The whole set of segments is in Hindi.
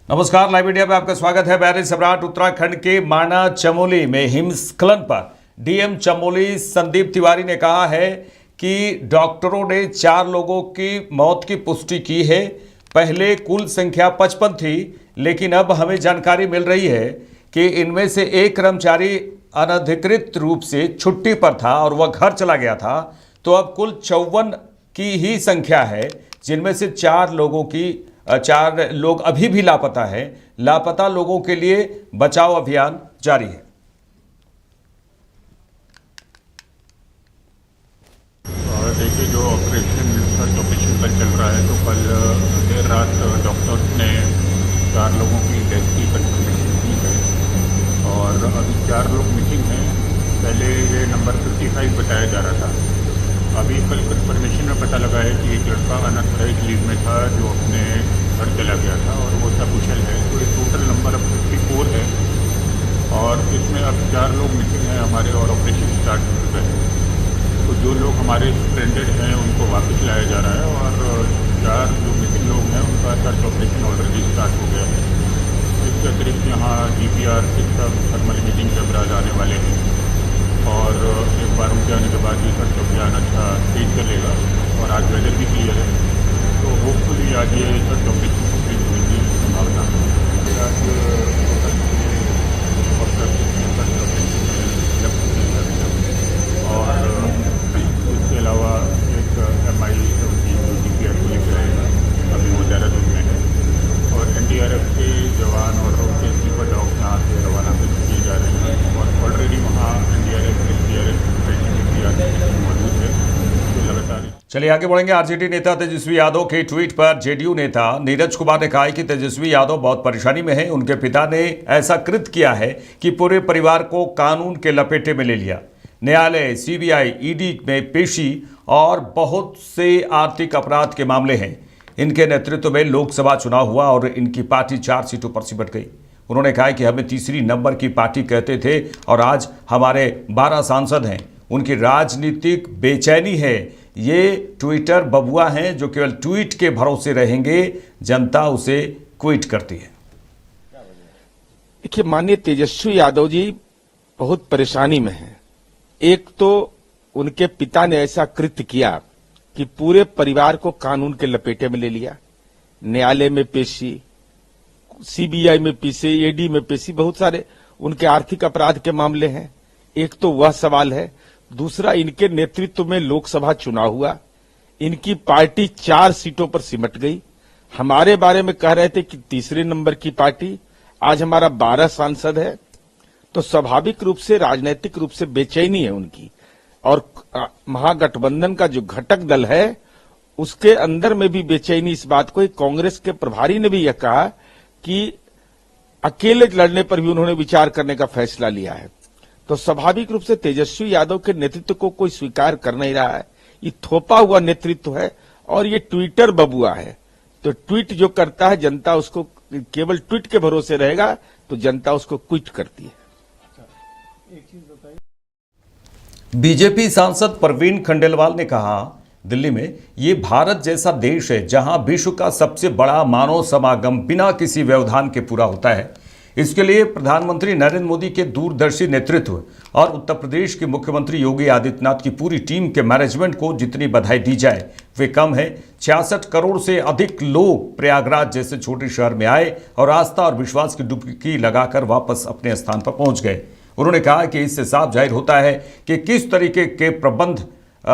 नमस्कार, लाइव इंडिया में आपका स्वागत है। बैरिज सम्राट उत्तराखंड के माना चमोली में हिमस्खलन पर डीएम चमोली संदीप तिवारी ने कहा है कि डॉक्टरों ने 4 लोगों की मौत की पुष्टि की है। पहले कुल संख्या 55 थी, लेकिन अब हमें जानकारी मिल रही है कि इनमें से एक कर्मचारी अनधिकृत रूप से छुट्टी पर था और वह घर चला गया था। तो अब कुल 54 की ही संख्या है, जिनमें से 4 लोग अभी भी लापता है। लापता लोगों के लिए बचाव अभियान जारी है। देखिए, जो ऑपरेशन कल चल रहा है, तो कल देर रात डॉक्टर्स ने 4 लोगों की डेथ की कंफर्मेशन की है और अभी 4 लोग मिसिंग हैं। पहले ये नंबर 55 बताया जा रहा था। अभी कल कंफर्मेशन में पता लगा है कि एक लड़का अनऑथराइज्ड लीव में था जो अपने घर चला गया था और वो सकुशल है। तो ये टोटल नंबर अब 54 है और इसमें अब 4 लोग मिसिंग हैं हमारे और ऑपरेशन स्टार्ट हो चुका है। तो जो लोग हमारे स्ट्रेंडेड हैं उनको वापस लाया जा रहा है और 4 जो मिसिंग लोग हैं उनका सर्च ऑपरेशन ऑलरेडी स्टार्ट हो गया है। इसके अतिरिक्त यहाँ GPR system thermal imaging cameras आने वाले हैं और एक बार उनके आने के बाद ये सर्च अभियान अच्छा तेज चलेगा और आज वेदर भी क्लियर है, तो होपफुली आज ये सर्च ऑपरेशन कंप्लीट होने की संभावना है। आज और इसके अलावा एक MI जो GPR को लेकर आएगा, अभी वो देहरादून में है और NDRF के जवान और उनके स्लीपर डॉग यहाँ से रवाना किए जा रहे हैं और ऑलरेडी वहाँ NDRF मौजूद है जो लगातार। चलिए आगे बढ़ेंगे। आरजेडी नेता तेजस्वी यादव के ट्वीट पर जेडीयू नेता नीरज कुमार ने कहा है कि तेजस्वी यादव बहुत परेशानी में हैं। उनके पिता ने ऐसा कृत्य किया है कि पूरे परिवार को कानून के लपेटे में ले लिया। न्यायालय, CBI, ED में पेशी और बहुत से आर्थिक अपराध के मामले हैं। इनके नेतृत्व में लोकसभा चुनाव हुआ और इनकी पार्टी 4 सीटों पर सिमट गई। उन्होंने कहा कि हमें तीसरी नंबर की पार्टी कहते थे और आज हमारे 12 सांसद हैं। उनकी राजनीतिक बेचैनी है। ये ट्विटर बबुआ हैं जो केवल ट्वीट के भरोसे रहेंगे, जनता उसे क्विट करती है। देखिए, माननीय तेजस्वी यादव जी बहुत परेशानी में हैं। एक तो उनके पिता ने ऐसा कृत्य किया कि पूरे परिवार को कानून के लपेटे में ले लिया। न्यायालय में पेशी, CBI में पेशी, ED में पेशी, बहुत सारे उनके आर्थिक अपराध के मामले हैं। एक तो वह सवाल है। दूसरा, इनके नेतृत्व में लोकसभा चुनाव हुआ, इनकी पार्टी 4 सीटों पर सिमट गई। हमारे बारे में कह रहे थे कि तीसरे नंबर की पार्टी, आज हमारा 12 सांसद है। तो स्वाभाविक रूप से राजनीतिक रूप से बेचैनी है उनकी। और महागठबंधन का जो घटक दल है उसके अंदर में भी बेचैनी इस बात को। कांग्रेस के प्रभारी ने भी यह कहा कि अकेले लड़ने पर भी उन्होंने विचार करने का फैसला लिया है। तो स्वाभाविक रूप से तेजस्वी यादव के नेतृत्व को कोई स्वीकार कर नहीं रहा है। ये थोपा हुआ नेतृत्व है और ये ट्विटर बबुआ है। तो ट्वीट जो करता है जनता उसको केवल ट्वीट के भरोसे रहेगा, तो जनता उसको क्विट करती है। बीजेपी सांसद परवीन खंडेलवाल ने कहा, दिल्ली में, ये भारत जैसा देश है जहां विश्व का सबसे बड़ा मानव समागम बिना किसी व्यवधान के पूरा होता है। इसके लिए प्रधानमंत्री नरेंद्र मोदी के दूरदर्शी नेतृत्व और उत्तर प्रदेश के मुख्यमंत्री योगी आदित्यनाथ की पूरी टीम के मैनेजमेंट को जितनी बधाई दी जाए वे कम है। 66 करोड़ से अधिक लोग प्रयागराज जैसे छोटे शहर में आए और आस्था और विश्वास की डुबकी लगाकर वापस अपने स्थान पर पहुंच गए। उन्होंने कहा कि इससे साफ जाहिर होता है कि किस तरीके के प्रबंध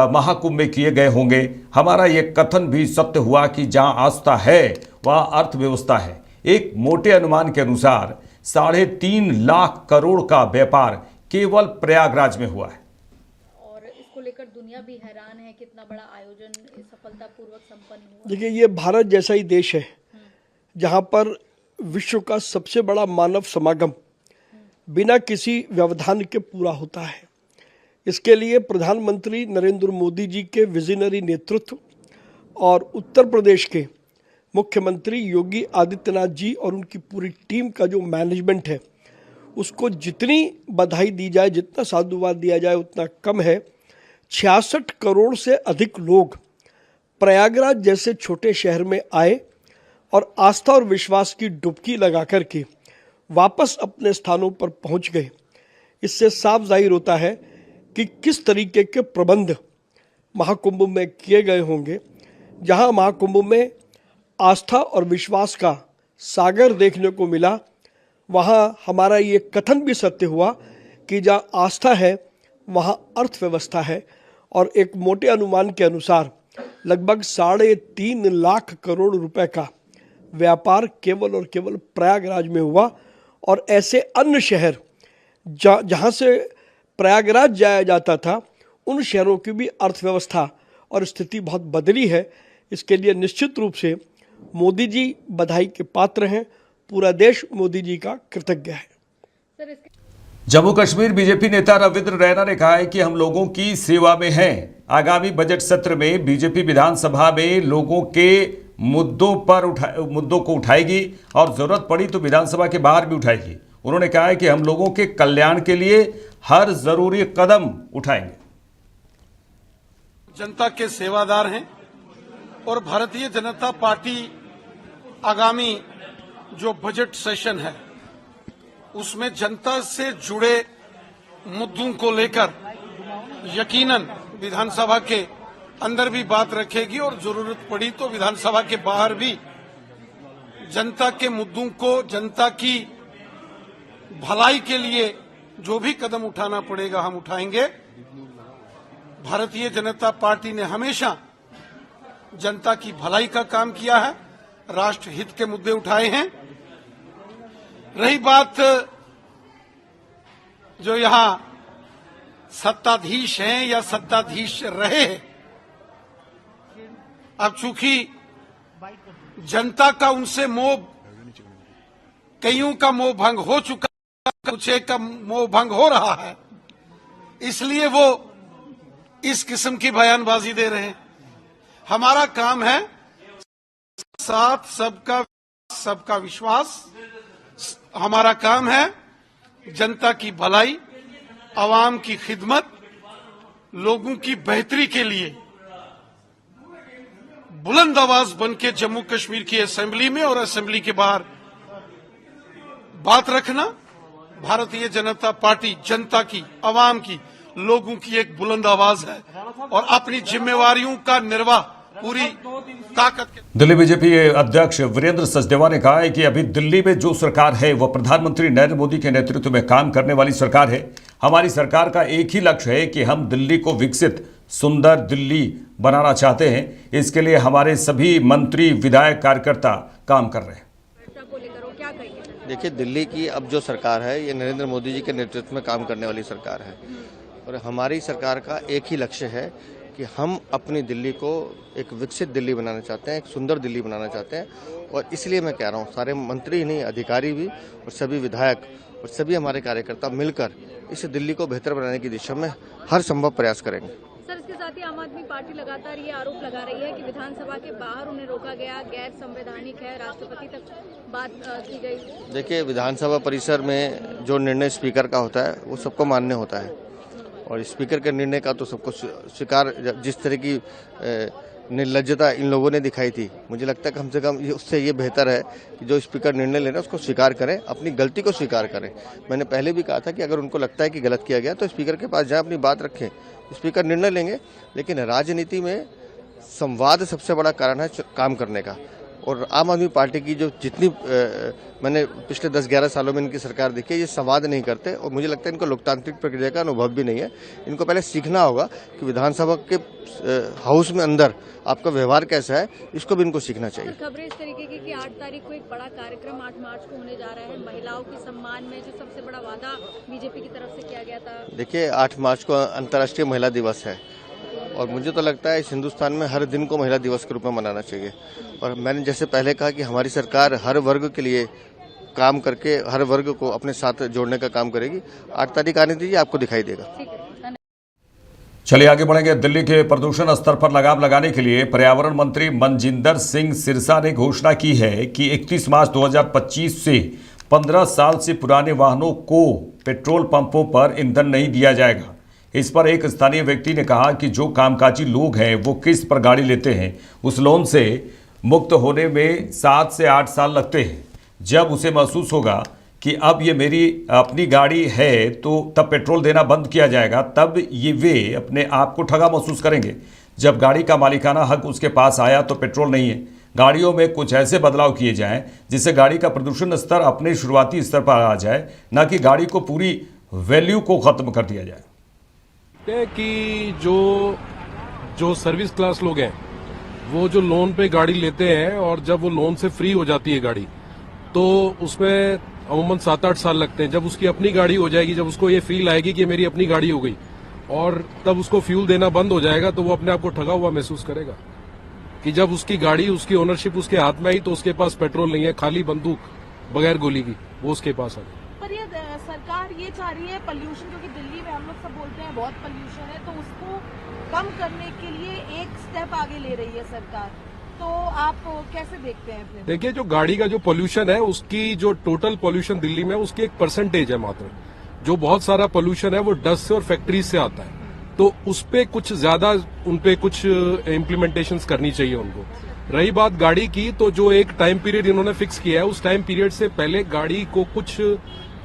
महाकुंभ में किए गए होंगे। हमारा यह कथन भी सत्य हुआ कि जहां आस्था है वहां अर्थव्यवस्था है। एक मोटे अनुमान के अनुसार 3.5 लाख करोड़ का व्यापार केवल प्रयागराज में हुआ है और इसको लेकर दुनिया भी हैरान है, कितना बड़ा आयोजन सफलतापूर्वक संपन्न हुआ। देखिए, ये भारत जैसा ही देश है जहां पर विश्व का सबसे बड़ा मानव समागम बिना किसी व्यवधान के पूरा होता है। इसके लिए प्रधानमंत्री नरेंद्र मोदी जी के विजनरी नेतृत्व और उत्तर प्रदेश के मुख्यमंत्री योगी आदित्यनाथ जी और उनकी पूरी टीम का जो मैनेजमेंट है उसको जितनी बधाई दी जाए, जितना साधुवाद दिया जाए उतना कम है। 66 करोड़ से अधिक लोग प्रयागराज जैसे छोटे शहर में आए और आस्था और विश्वास की डुबकी लगा करके वापस अपने स्थानों पर पहुंच गए। इससे साफ जाहिर होता है कि किस तरीके के प्रबंध महाकुंभ में किए गए होंगे। जहां महाकुंभ में आस्था और विश्वास का सागर देखने को मिला, वहां हमारा ये कथन भी सत्य हुआ कि जहां आस्था है वहां अर्थव्यवस्था है। और एक मोटे अनुमान के अनुसार लगभग 3.5 लाख करोड़ रुपए का व्यापार केवल और केवल प्रयागराज में हुआ। और ऐसे अन्य शहर जहां से प्रयागराज जाया जाता था, उन शहरों की भी अर्थव्यवस्था और स्थिति बहुत बदली है। इसके लिए निश्चित रूप से मोदी जी बधाई के पात्र हैं। पूरा देश मोदी जी का कृतज्ञ है। जम्मू कश्मीर बीजेपी नेता रविंद्र रैना ने कहा है कि हम लोगों की सेवा में हैं। आगामी बजट सत्र में बीजेपी विधानसभा में लोगों के मुद्दों को उठाएगी और जरूरत पड़ी तो विधानसभा के बाहर भी उठाएगी। उन्होंने कहा है कि हम लोगों के कल्याण के लिए हर जरूरी कदम उठाएंगे। जनता के सेवादार हैं और भारतीय जनता पार्टी आगामी जो बजट सेशन है उसमें जनता से जुड़े मुद्दों को लेकर यकीनन विधानसभा के अंदर भी बात रखेगी और जरूरत पड़ी तो विधानसभा के बाहर भी जनता के मुद्दों को, जनता की भलाई के लिए जो भी कदम उठाना पड़ेगा हम उठाएंगे। भारतीय जनता पार्टी ने हमेशा जनता की भलाई का काम किया है, राष्ट्र हित के मुद्दे उठाए हैं। रही बात जो यहां सत्ताधीश हैं या सत्ताधीश रहे हैं, अब चूंकि जनता का उनसे मोह, कईयों का मोह भंग हो चुका, कुछ एक का मोह भंग हो रहा है, इसलिए वो इस किस्म की बयानबाजी दे रहे हैं। हमारा काम है साथ सबका विश्वास। हमारा काम है जनता की भलाई, आवाम की खिदमत, लोगों की बेहतरी के लिए बुलंद आवाज बन के जम्मू कश्मीर की असेंबली में और असेंबली के बाहर बात रखना। भारतीय जनता पार्टी जनता की, आवाम की, लोगों की एक बुलंद आवाज है और अपनी जिम्मेवारियों का निर्वाह पूरी ताकत के। दिल्ली बीजेपी अध्यक्ष वीरेंद्र सचदेवा ने कहा है कि अभी दिल्ली में जो सरकार है वह प्रधानमंत्री नरेंद्र मोदी के नेतृत्व में काम करने वाली सरकार है। हमारी सरकार का एक ही लक्ष्य है कि हम दिल्ली को विकसित सुंदर दिल्ली बनाना चाहते हैं। इसके लिए हमारे सभी मंत्री, विधायक, कार्यकर्ता काम कर रहे हैं। देखिए, दिल्ली की अब जो सरकार है ये नरेंद्र मोदी जी के नेतृत्व में काम करने वाली सरकार है और हमारी सरकार का एक ही लक्ष्य है कि हम अपनी दिल्ली को एक विकसित दिल्ली बनाना चाहते हैं, एक सुंदर दिल्ली बनाना चाहते हैं। और इसलिए मैं कह रहा हूँ, सारे मंत्री ही नहीं, अधिकारी भी और सभी विधायक और सभी हमारे कार्यकर्ता मिलकर इस दिल्ली को बेहतर बनाने की दिशा में हर संभव प्रयास करेंगे। सर, इसके साथ ही आम आदमी पार्टी लगातार ये आरोप लगा रही है कि विधानसभा के बाहर उन्हें रोका गया, गैर संवैधानिक है, राष्ट्रपति तक बात की गई। देखिए, विधानसभा परिसर में जो निर्णय स्पीकर का होता है वो सबको मान्य होता है और स्पीकर के निर्णय का तो सबको स्वीकार। जिस तरह की निर्लज्जता इन लोगों ने दिखाई थी, मुझे लगता है कम से कम उससे ये बेहतर है कि जो स्पीकर निर्णय ले रहे हैं उसको स्वीकार करें, अपनी गलती को स्वीकार करें। मैंने पहले भी कहा था कि अगर उनको लगता है कि गलत किया गया तो स्पीकर के पास जाएं, अपनी बात रखें, स्पीकर निर्णय लेंगे। लेकिन राजनीति में संवाद सबसे बड़ा कारण है काम करने का। और आम आदमी पार्टी की जो जितनी मैंने पिछले 10-11 सालों में इनकी सरकार देखी है, ये संवाद नहीं करते और मुझे लगता है इनको लोकतांत्रिक प्रक्रिया का अनुभव भी नहीं है। इनको पहले सीखना होगा कि विधानसभा के हाउस में अंदर आपका व्यवहार कैसा है, इसको भी इनको सीखना चाहिए। खबरें इस तरीके की कि 8 तारीख को एक बड़ा कार्यक्रम 8 मार्च को होने जा रहा है महिलाओं के सम्मान में, जो सबसे बड़ा वादा बीजेपी की तरफ से किया गया था। देखिए, 8 मार्च को अंतर्राष्ट्रीय महिला दिवस है और मुझे तो लगता है इस हिंदुस्तान में हर दिन को महिला दिवस के रूप में मनाना चाहिए। और मैंने जैसे पहले कहा कि हमारी सरकार हर वर्ग के लिए काम करके हर वर्ग को अपने साथ जोड़ने का काम करेगी। 8 तारीख आने दीजिए, आपको दिखाई देगा। चलिए आगे बढ़ेंगे। दिल्ली के प्रदूषण स्तर पर लगाम लगाने के लिए पर्यावरण मंत्री मनजिंदर सिंह सिरसा ने घोषणा की है कि 31 मार्च 2025 से 15 साल से पुराने वाहनों को पेट्रोल पंपों पर ईंधन नहीं दिया जाएगा। इस पर एक स्थानीय व्यक्ति ने कहा कि जो कामकाजी लोग हैं वो किस्त पर गाड़ी लेते हैं, उस लोन से मुक्त होने में 7 से 8 साल लगते हैं। जब उसे महसूस होगा कि अब ये मेरी अपनी गाड़ी है तो तब पेट्रोल देना बंद किया जाएगा, तब ये वे अपने आप को ठगा महसूस करेंगे। जब गाड़ी का मालिकाना हक उसके पास आया तो पेट्रोल नहीं है। गाड़ियों में कुछ ऐसे बदलाव किए जाएं जिससे गाड़ी का प्रदूषण स्तर अपने शुरुआती स्तर पर आ जाए, न कि गाड़ी को पूरी वैल्यू को खत्म कर दिया जाए। कि जो सर्विस क्लास लोग हैं वो जो लोन पे गाड़ी लेते हैं और जब वो लोन से फ्री हो जाती है गाड़ी तो उसमें अमूमन 7-8 साल लगते हैं। जब उसकी अपनी गाड़ी हो जाएगी, जब उसको ये फील आएगी कि मेरी अपनी गाड़ी हो गई और तब उसको फ्यूल देना बंद हो जाएगा तो वो अपने आप को ठगा हुआ महसूस करेगा कि जब उसकी गाड़ी, उसकी ओनरशिप उसके हाथ में आई तो उसके पास पेट्रोल नहीं है, खाली बंदूक बगैर गोली की वो उसके पास आ गई। पर ये सरकार ये चाह रही है पोल्यूशन, क्योंकि दिल्ली में हम लोग सब बोलते हैं बहुत पोल्यूशन है, तो उसको कम करने के लिए एक स्टेप आगे ले रही है सरकार। तो आप कैसे देखते हैं अपने? देखिए, जो गाड़ी का जो पोल्यूशन है उसकी जो टोटल पोल्यूशन दिल्ली में उसकी एक परसेंटेज है मात्र। जो बहुत सारा पोल्यूशन है वो डस्ट से और फैक्ट्रीज से आता है, तो उस पे कुछ ज्यादा उनपे कुछ इम्प्लीमेंटेशंस करनी चाहिए उनको। रही बात गाड़ी की, तो जो एक टाइम पीरियड इन्होंने फिक्स किया है उस टाइम पीरियड से पहले गाड़ी को कुछ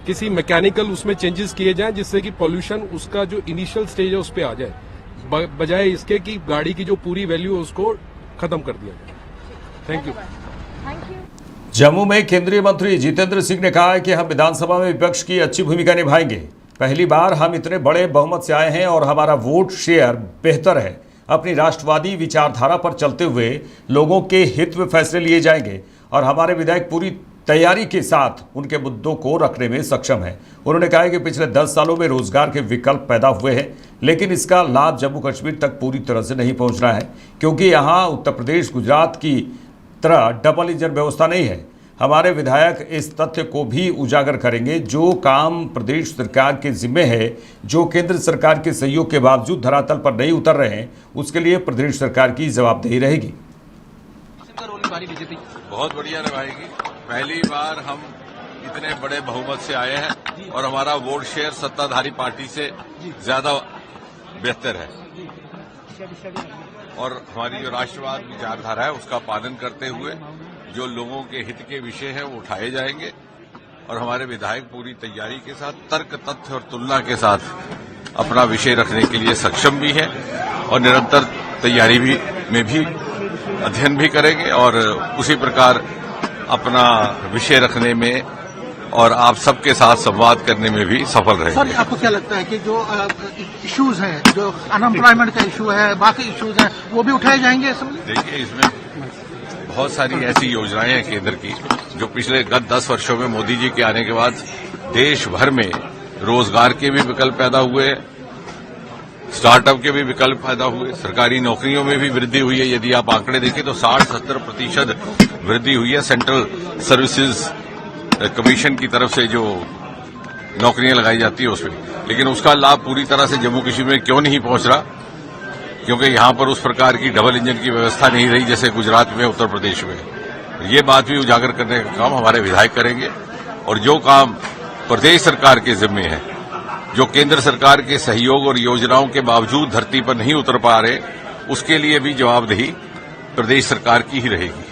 किसी मैकेनिकल उसमें चेंजेस किए जाएं जिससे कि पोल्यूशन उसका जो इनिशियल स्टेज है उस पे आ जाए, बजाय इसके कि गाड़ी की जो पूरी वैल्यू है उसको खत्म कर दिया जाए। Thank you. जम्मू में केंद्रीय मंत्री जितेंद्र सिंह ने कहा है कि हम विधानसभा में विपक्ष की अच्छी भूमिका निभाएंगे। पहली बार हम इतने बड़े बहुमत से आए हैं और हमारा वोट शेयर बेहतर है। अपनी राष्ट्रवादी विचारधारा पर चलते हुए लोगों के हित में फैसले लिए जाएंगे और हमारे विधायक पूरी तैयारी के साथ उनके मुद्दों को रखने में सक्षम है। उन्होंने कहा कि पिछले 10 सालों में रोजगार के विकल्प पैदा हुए हैं, लेकिन इसका लाभ जम्मू कश्मीर तक पूरी तरह से नहीं पहुंच रहा है, क्योंकि यहाँ उत्तर प्रदेश गुजरात की तरह डबल इंजन व्यवस्था नहीं है। हमारे विधायक इस तथ्य को भी उजागर करेंगे, जो काम प्रदेश सरकार के जिम्मे है, जो केंद्र सरकार के सहयोग के बावजूद धरातल पर नहीं उतर रहे हैं, उसके लिए प्रदेश सरकार की जवाबदेही रहेगी। बहुत बढ़िया निभाएगी। पहली बार हम इतने बड़े बहुमत से आए हैं और हमारा वोट शेयर सत्ताधारी पार्टी से ज्यादा बेहतर है और हमारी जो राष्ट्रवाद विचारधारा है उसका पालन करते हुए जो लोगों के हित के विषय है वो उठाए जाएंगे और हमारे विधायक पूरी तैयारी के साथ तर्क, तथ्य और तुलना के साथ अपना विषय रखने के लिए सक्षम भी है और निरंतर तैयारी में भी अध्ययन भी करेंगे और उसी प्रकार अपना विषय रखने में और आप सबके साथ संवाद करने में भी सफल रहेंगे। सर, आपको क्या लगता है कि जो इश्यूज हैं, जो अनएम्प्लॉयमेंट का इशू है, बाकी इश्यूज हैं, वो भी उठाए जाएंगे? देखिए, इसमें बहुत सारी ऐसी योजनाएं हैं केंद्र की जो पिछले गत 10 वर्षों में मोदी जी के आने के बाद देश भर में रोजगार के भी विकल्प पैदा हुए, स्टार्टअप के भी विकल्प पैदा हुए, सरकारी नौकरियों में भी वृद्धि हुई है। यदि आप आंकड़े देखें तो 60-70% वृद्धि हुई है सेंट्रल सर्विसेज कमीशन की तरफ से जो नौकरियां लगाई जाती है उसमें। लेकिन उसका लाभ पूरी तरह से जम्मू कश्मीर में क्यों नहीं पहुंच रहा? क्योंकि यहां पर उस प्रकार की डबल इंजन की व्यवस्था नहीं रही जैसे गुजरात में, उत्तर प्रदेश में। ये बात भी उजागर करने का काम हमारे विधायक करेंगे और जो काम प्रदेश सरकार के जिम्मे है, जो केंद्र सरकार के सहयोग और योजनाओं के बावजूद धरती पर नहीं उतर पा रहे, उसके लिए भी जवाबदेही प्रदेश सरकार की ही रहेगी।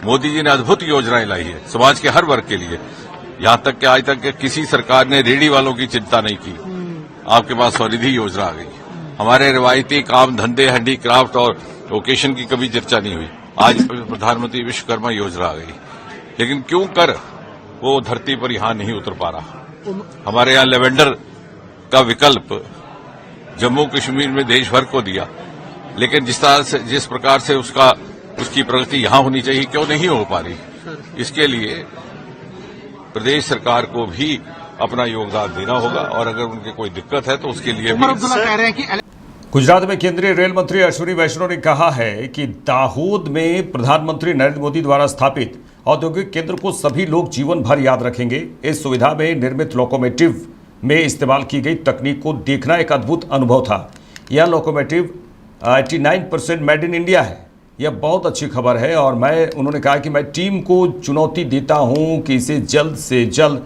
मोदी जी ने अद्भुत योजनाएं लाई है समाज के हर वर्ग के लिए, यहां तक कि आज तक किसी सरकार ने रेहड़ी वालों की चिंता नहीं की। आपके पास स्वनिधि योजना आ गई। हमारे रिवायती काम धंधे, हैंडीक्राफ्ट और वोकेशन की कभी चर्चा नहीं हुई। आज प्रधानमंत्री विश्वकर्मा योजना आ गई, लेकिन क्यों कर वो धरती पर यहां नहीं उतर पा रहा? हमारे यहां लेवेंडर का विकल्प जम्मू कश्मीर में देश भर को दिया, लेकिन जिस प्रकार से उसकी प्रगति यहां होनी चाहिए, क्यों नहीं हो पा रही? इसके लिए प्रदेश सरकार को भी अपना योगदान देना होगा और अगर उनकी कोई दिक्कत है तो उसके लिए भी। कह रहे हैं कि गुजरात में केंद्रीय रेल मंत्री अश्विनी वैष्णव ने कहा है कि दाहोद में प्रधानमंत्री नरेंद्र मोदी द्वारा स्थापित औद्योगिक केंद्र को सभी लोग जीवन भर याद रखेंगे। इस सुविधा में निर्मित लोकोमोटिव में इस्तेमाल की गई तकनीक को देखना एक अद्भुत अनुभव था। यह लोकोमोटिव 89% मेड इन इंडिया है। यह बहुत अच्छी खबर है और उन्होंने कहा कि मैं टीम को चुनौती देता हूं कि इसे जल्द से जल्द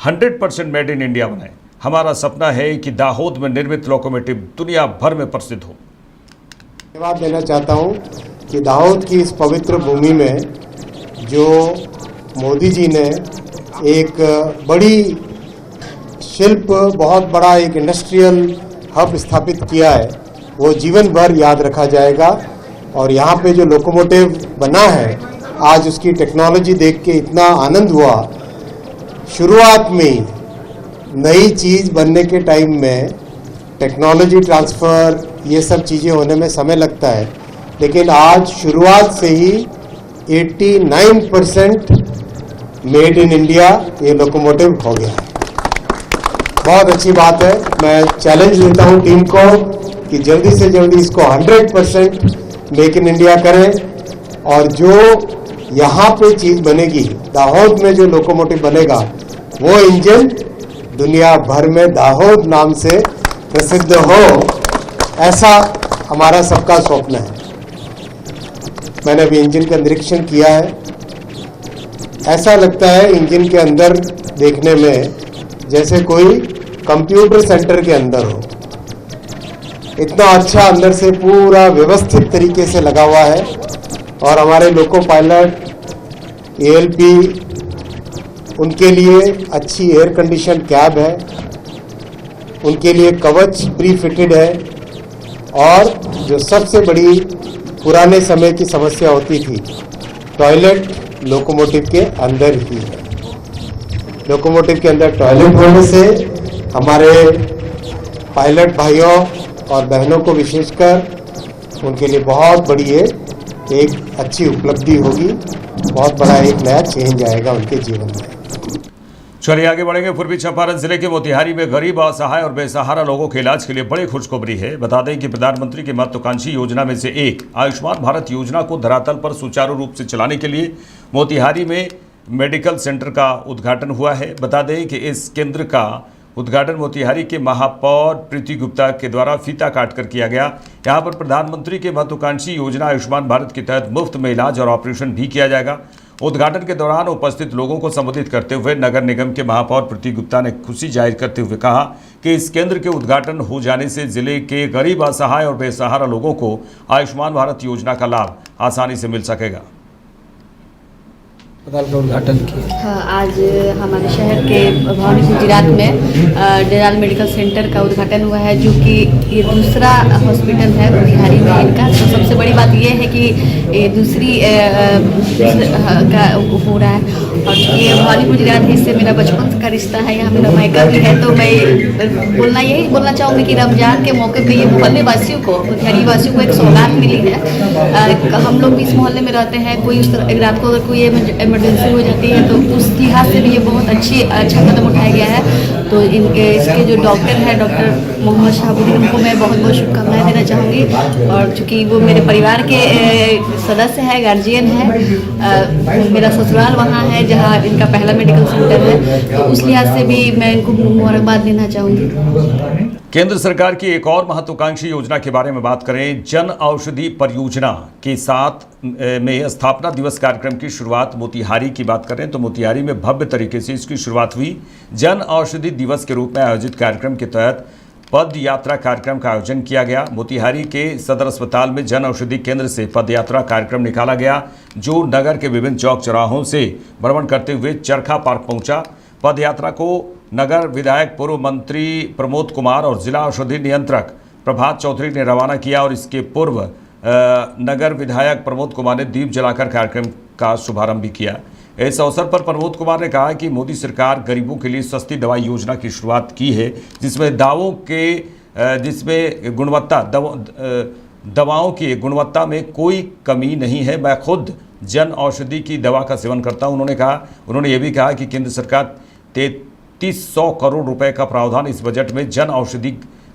100% मेड इन इंडिया बनाए। हमारा सपना है कि दाहोद में निर्मित लोकोमोटिव दुनिया भर में प्रसिद्ध हो। धन्यवाद देना चाहता हूं कि दाहोद की इस पवित्र भूमि में जो मोदी जी ने एक बड़ी शिल्प, बहुत बड़ा एक इंडस्ट्रियल हब स्थापित किया है, वो जीवन भर याद रखा जाएगा। और यहाँ पे जो लोकोमोटिव बना है, आज उसकी टेक्नोलॉजी देख के इतना आनंद हुआ। शुरुआत में नई चीज़ बनने के टाइम में टेक्नोलॉजी ट्रांसफ़र, ये सब चीज़ें होने में समय लगता है, लेकिन आज शुरुआत से ही 89% मेड इन इंडिया ये लोकोमोटिव हो गया है। बहुत अच्छी बात है। मैं चैलेंज देता हूँ टीम को कि जल्दी से जल्दी इसको 100% मेक इन इंडिया करें। और जो यहाँ पे चीज़ बनेगी, दाहोद में जो लोकोमोटिव बनेगा, वो इंजन दुनिया भर में दाहोद नाम से प्रसिद्ध हो, ऐसा हमारा सबका स्वप्न है। मैंने अभी इंजन का निरीक्षण किया है। ऐसा लगता है इंजन के अंदर देखने में जैसे कोई कंप्यूटर सेंटर के अंदर हो। इतना अच्छा अंदर से पूरा व्यवस्थित तरीके से लगा हुआ है। और हमारे लोको पायलट, ALP, उनके लिए अच्छी एयर कंडीशन कैब है, उनके लिए कवच प्री फिटेड है। और जो सबसे बड़ी पुराने समय की समस्या होती थी, टॉयलेट लोकोमोटिव के अंदर ही है। लोकोमोटिव के अंदर टॉयलेट होने से हमारे पायलट भाइयों और बहनों को विशेषकर उनके लिए बहुत बड़ी एक अच्छी उपलब्धि होगी। बहुत बड़ा एक नया चेंज आएगा उनके जीवन में। चलिए आगे बढ़ेंगे। पूर्वी चंपारण जिले के मोतिहारी में गरीब, असहाय और बेसहारा लोगों के इलाज के लिए बड़ी खुशखबरी है। बता दें कि प्रधानमंत्री की महत्वाकांक्षी योजना में से एक आयुष्मान भारत योजना को धरातल पर सुचारू रूप से चलाने के लिए मोतिहारी में मेडिकल सेंटर का उद्घाटन हुआ है। बता दें कि इस केंद्र का उद्घाटन मोतिहारी के महापौर प्रीति गुप्ता के द्वारा फीता काटकर किया गया। यहां पर प्रधानमंत्री की महत्वाकांक्षी योजना आयुष्मान भारत के तहत मुफ्त में इलाज और ऑपरेशन भी किया जाएगा। उद्घाटन के दौरान उपस्थित लोगों को संबोधित करते हुए नगर निगम के महापौर प्रीति गुप्ता ने खुशी जाहिर करते हुए कहा कि इस केंद्र के उद्घाटन हो जाने से जिले के गरीब, असहाय और बेसहारा लोगों को आयुष्मान भारत योजना का लाभ आसानी से मिल सकेगा। अस्पताल का उद्घाटन किया। हाँ, आज हमारे शहर के भवानी गुजरात में डेराल मेडिकल सेंटर का उद्घाटन हुआ है, जो कि ये दूसरा हॉस्पिटल है मोतिहारी में इनका। तो सबसे बड़ी बात ये है कि ये दूसरी का हो रहा है। और ये भवानी गुजरात इससे मेरा बचपन का रिश्ता है, यहाँ मेरा मायका भी है। तो मैं यही बोलना चाहूँगी कि रमजान के मौके पर ये मोहल्ले वासियों को, मोतिहारी वासियों को एक सौगात मिली है। हम लोग भी इस मोहल्ले में रहते हैं। कोई उस रात को अगर कोई इमरजेंसी हो जाती है तो उस लिहाज से भी ये बहुत अच्छा कदम उठाया गया है। तो इसके जो डॉक्टर हैं, डॉक्टर मोहम्मद शहाबुद्दीन, उनको मैं बहुत बहुत शुभकामनाएं देना चाहूँगी। और चूँकि वो मेरे परिवार के सदस्य हैं, गार्जियन हैं, मेरा ससुराल वहाँ है जहाँ इनका पहला मेडिकल सेंटर है, तो उस लिहाज से भी मैं इनको मुबारकबाद देना चाहूँगी। केंद्र सरकार की एक और महत्वाकांक्षी योजना के बारे में बात करें। जन औषधि परियोजना के साथ में स्थापना दिवस कार्यक्रम की शुरुआत मोतिहारी की बात करें तो मोतिहारी में भव्य तरीके से इसकी शुरुआत हुई। जन औषधि दिवस के रूप में आयोजित कार्यक्रम के तहत पद यात्रा कार्यक्रम का आयोजन किया गया। मोतिहारी के सदर अस्पताल में जन औषधि केंद्र से पद यात्रा कार्यक्रम निकाला गया, जो नगर के विभिन्न चौक चौराहों से भ्रमण करते हुए चरखा पार्क पहुंचा। पद यात्रा को नगर विधायक पूर्व मंत्री प्रमोद कुमार और जिला औषधि नियंत्रक प्रभात चौधरी ने रवाना किया और इसके पूर्व नगर विधायक प्रमोद कुमार ने दीप जलाकर कार्यक्रम का शुभारंभ भी किया। इस अवसर पर प्रमोद कुमार ने कहा कि मोदी सरकार गरीबों के लिए सस्ती दवाई योजना की शुरुआत की है, जिसमें दवाओं की गुणवत्ता में कोई कमी नहीं है। मैं खुद जन औषधि की दवा का सेवन करता हूं। उन्होंने ये भी कहा कि केंद्र सरकार 3300 करोड़ रुपए का प्रावधान इस बजट में जन औषधि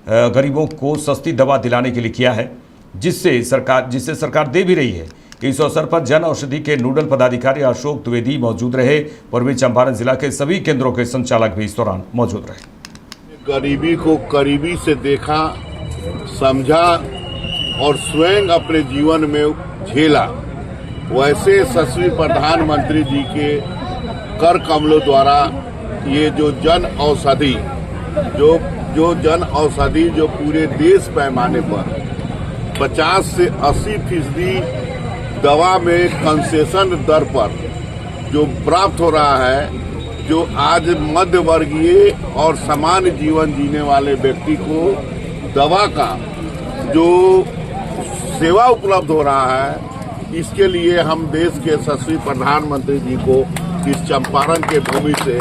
गरीबों को सस्ती दवा दिलाने के लिए किया है, जिससे सरकार दे भी रही है। इस अवसर पर जन औषधि के नोडल पदाधिकारी अशोक द्विवेदी मौजूद रहे। पूर्वी चंपारण जिला के सभी केंद्रों के संचालक भी इस दौरान मौजूद रहे। गरीबी को करीबी से देखा, समझा और स्वयं अपने जीवन में झेला। वैसे यशस्वी प्रधानमंत्री जी के कर कमलों द्वारा ये जो जन औषधि जो पूरे देश पैमाने पर 50 से 80% दवा में कंसेशन दर पर जो प्राप्त हो रहा है, जो आज मध्य वर्गीय और सामान्य जीवन जीने वाले व्यक्ति को दवा का जो सेवा उपलब्ध हो रहा है, इसके लिए हम देश के यशस्वी प्रधानमंत्री जी को इस चंपारण के भूमि से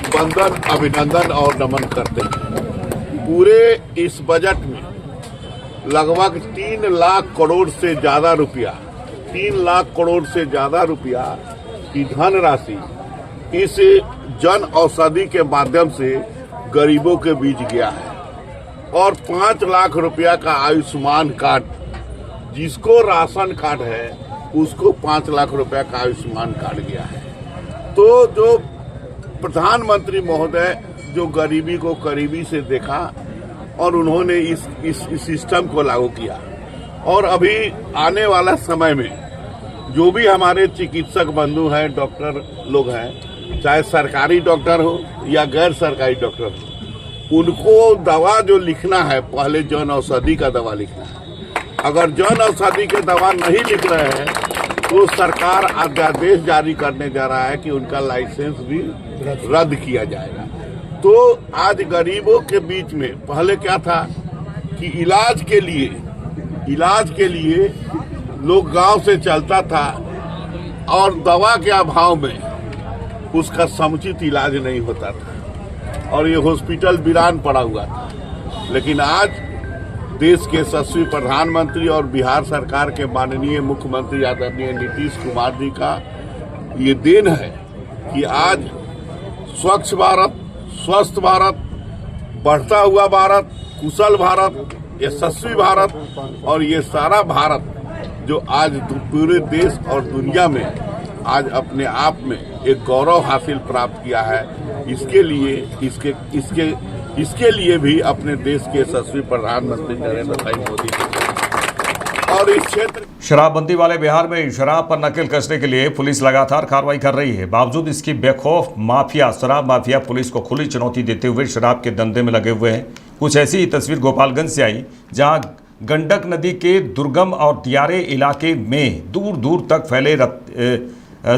वंदन, अभिनंदन और नमन करते हैं। पूरे इस बजट में लगभग 3 लाख करोड़ से ज्यादा रुपया, 3 लाख करोड़ से ज्यादा रुपया की धनराशि इस जन औषधि के माध्यम से गरीबों के बीच गया है। और 5 लाख रुपया का आयुष्मान कार्ड, जिसको राशन कार्ड है उसको 5 लाख रुपया का आयुष्मान कार्ड गया है। तो जो प्रधानमंत्री महोदय जो गरीबी को करीबी से देखा और उन्होंने इस सिस्टम को लागू किया, और अभी आने वाला समय में जो भी हमारे चिकित्सक बंधु हैं, डॉक्टर लोग हैं, चाहे सरकारी डॉक्टर हो या गैर सरकारी डॉक्टर हो, उनको दवा जो लिखना है, पहले जन औषधि का दवा लिखना है। अगर जन औषधि के दवा नहीं लिख रहे हैं तो सरकार अध्यादेश जारी करने जा रहा है कि उनका लाइसेंस भी रद्द किया जाएगा। तो आज गरीबों के बीच में पहले क्या था कि इलाज के लिए लोग गांव से चलता था और दवा के अभाव में उसका समुचित इलाज नहीं होता था और ये हॉस्पिटल वीरान पड़ा हुआ था। लेकिन आज देश के यशस्वी प्रधानमंत्री और बिहार सरकार के माननीय मुख्यमंत्री आदरणीय नीतीश कुमार जी का ये देन है कि आज स्वच्छ भारत, स्वस्थ भारत, बढ़ता हुआ भारत, कुशल भारत, यशस्वी भारत और ये सारा भारत जो आज पूरे देश और दुनिया में आज अपने आप में एक गौरव हासिल प्राप्त किया है, इसके लिए भी अपने देश के यशस्वी प्रधानमंत्री नरेंद्र भाई मोदी जी और इस क्षेत्र शराबबंदी वाले बिहार में शराब पर नकेल कसने के लिए पुलिस लगातार कार्रवाई कर रही है। बावजूद इसकी बेखौफ माफिया, शराब माफिया पुलिस को खुली चुनौती देते हुए शराब के धंधे में लगे हुए हैं। कुछ ऐसी ही तस्वीर गोपालगंज से आई, जहां गंडक नदी के दुर्गम और दियारे इलाके में दूर दूर तक फैले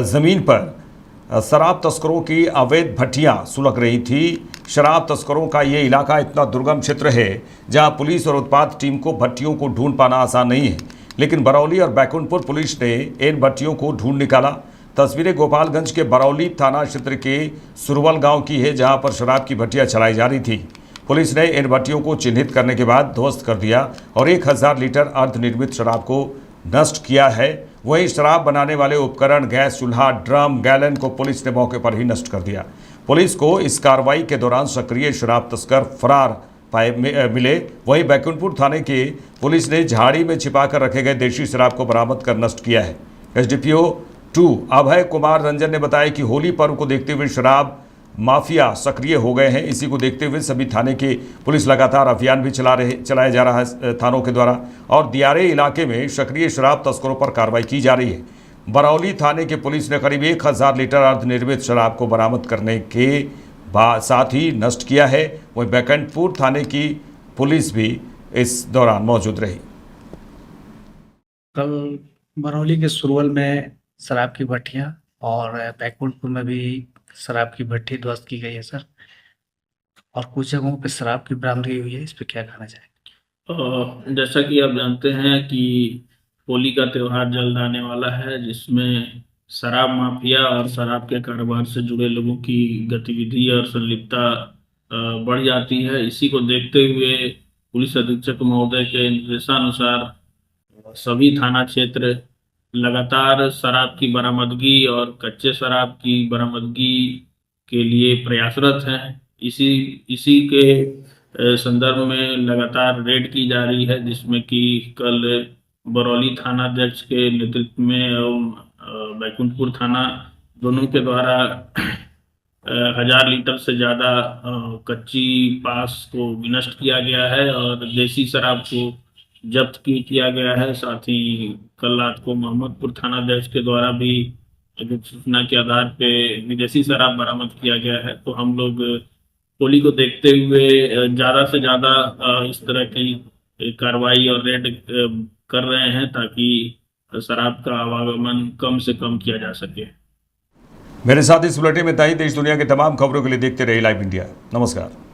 जमीन पर शराब तस्करों की अवैध भट्टियां सुलग रही थी। शराब तस्करों का ये इलाका इतना दुर्गम क्षेत्र है जहां पुलिस और उत्पाद टीम को भट्टियों को ढूंढ पाना आसान नहीं है, लेकिन बरौली और बैकुंठपुर पुलिस ने इन भट्टियों को ढूंढ निकाला। तस्वीरें गोपालगंज के बरौली थाना क्षेत्र के सुरवल गांव की है, जहां पर शराब की भट्टियां चलाई जा रही थी। पुलिस ने इन भट्टियों को चिन्हित करने के बाद ध्वस्त कर दिया और 1000 लीटर अर्धनिर्मित शराब को नष्ट किया है। वहीं शराब बनाने वाले उपकरण, गैस चूल्हा, ड्रम, गैलन को पुलिस ने मौके पर ही नष्ट कर दिया। पुलिस को इस कार्रवाई के दौरान सक्रिय शराब तस्कर फरार मिले। वहीं बैकुंठपुर थाने के पुलिस ने झाड़ी में छिपाकर रखे गए देशी शराब को बरामद कर नष्ट किया है। एसडीपीओ 2 अभय कुमार रंजन ने बताया कि होली पर्व को देखते हुए शराब माफिया सक्रिय हो गए हैं। इसी को देखते हुए सभी थाने के पुलिस लगातार अभियान भी चलाया जा रहा है थानों के द्वारा, और दियारे इलाके में सक्रिय शराब तस्करों पर कार्रवाई की जा रही है। बरौली थाने के पुलिस ने करीब 1000 लीटर अर्धनिर्मित शराब को बरामद करने के साथ ही नष्ट किया है। वहीं बैकुंठपुर थाने की पुलिस भी इस दौरान मौजूद रही। कल बरौली के सुरवल में शराब की भट्टियां और बैकुंठपुर में भी शराब की भट्टी ध्वस्त की गई है सर, और कुछ जगहों पे शराब की बरामदगी हुई है। इस पे क्या कहना चाहेंगे? जैसा कि आप जानते हैं कि होली का त्यौहार जल्द आने वाला है, जिसमें शराब माफिया और शराब के कारोबार से जुड़े लोगों की गतिविधि और संलिप्तता बढ़ जाती है। इसी को देखते हुए पुलिस अधीक्षक महोदय के निर्देशानुसार सभी थाना क्षेत्र लगातार शराब की बरामदगी और कच्चे शराब की बरामदगी के लिए प्रयासरत हैं। इसी के संदर्भ में लगातार रेड की जा रही है, जिसमें कि कल बरौली थानाध्यक्ष के नेतृत्व में एवं बैकुंठपुर थाना दोनों के द्वारा 1000 लीटर से ज़्यादा कच्ची पास को विनष्ट किया गया है और देसी शराब को जब्त किया गया है। साथ ही कल रात को मोहम्मदपुर थानाध्यक्ष के द्वारा भी सूचना के आधार पे विदेशी शराब बरामद किया गया है। तो हम लोग होली को देखते हुए ज़्यादा से ज़्यादा इस तरह की कार्रवाई और रेड कर रहे हैं, ताकि शराब का आवागमन कम से कम किया जा सके। मेरे साथ इस बुलेटिन में था ही। देश दुनिया के तमाम खबरों के लिए देखते रहिए लाइव इंडिया। नमस्कार।